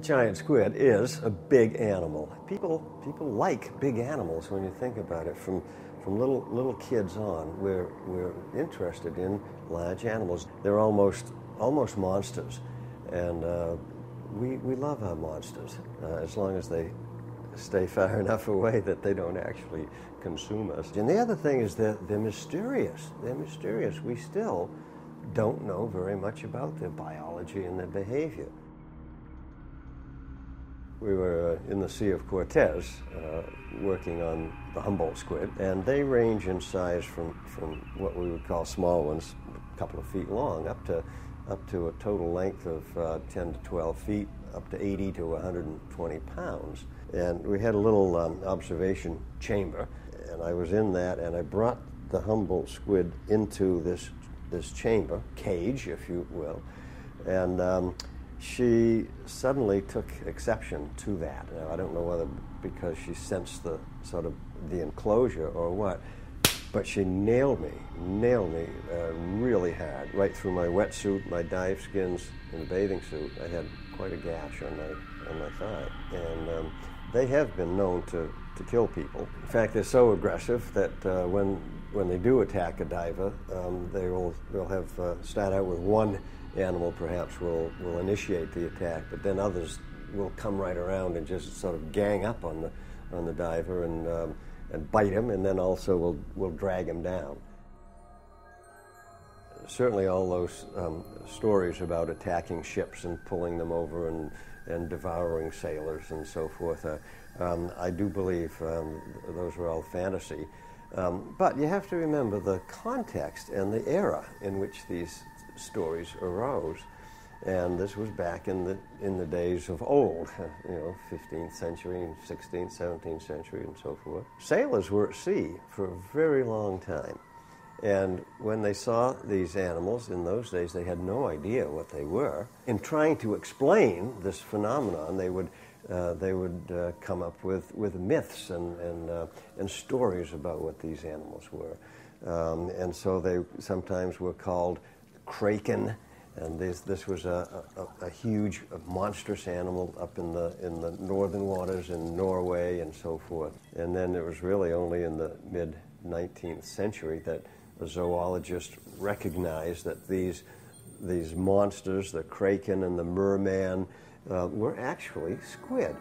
giant squid is a big animal. People like big animals when you think about it. From little kids on, we're interested in large animals. They're almost monsters, and we love our monsters as long as they stay far enough away that they don't actually consume us. And the other thing is that they're mysterious. They're mysterious. We still don't know very much about their biology and their behavior. We were in the Sea of Cortez working on the Humboldt squid, and they range in size from what we would call small ones, a couple of feet long, up to a total length of 10 to 12 feet, up to 80 to 120 pounds. And we had a little observation chamber, and I was in that, and I brought the Humboldt squid into this chamber, cage, if you will, and she suddenly took exception to that. Now, I don't know whether because she sensed the enclosure or what, but she nailed me really hard, right through my wetsuit, my dive skins, and the bathing suit. I had quite a gash on my thigh, and they have been known to kill people. In fact, they're so aggressive that when they do attack a diver, they'll have start out with one animal perhaps will initiate the attack, but then others will come right around and just sort of gang up on the diver and bite him, and then also will drag him down. Certainly all those stories about attacking ships and pulling them over and devouring sailors and so forth, I do believe those were all fantasy. But you have to remember the context and the era in which these stories arose, and this was back in the days of old, 15th century, 16th, 17th century, and so forth. Sailors were at sea for a very long time, and when they saw these animals in those days, they had no idea what they were. In trying to explain this phenomenon, they would come up with myths and stories about what these animals were, and so they sometimes were called kraken, and this was a huge, monstrous animal up in the northern waters in Norway and so forth. And then it was really only in the mid-19th century that a zoologist recognized that these monsters, the kraken and the merman, were actually squid.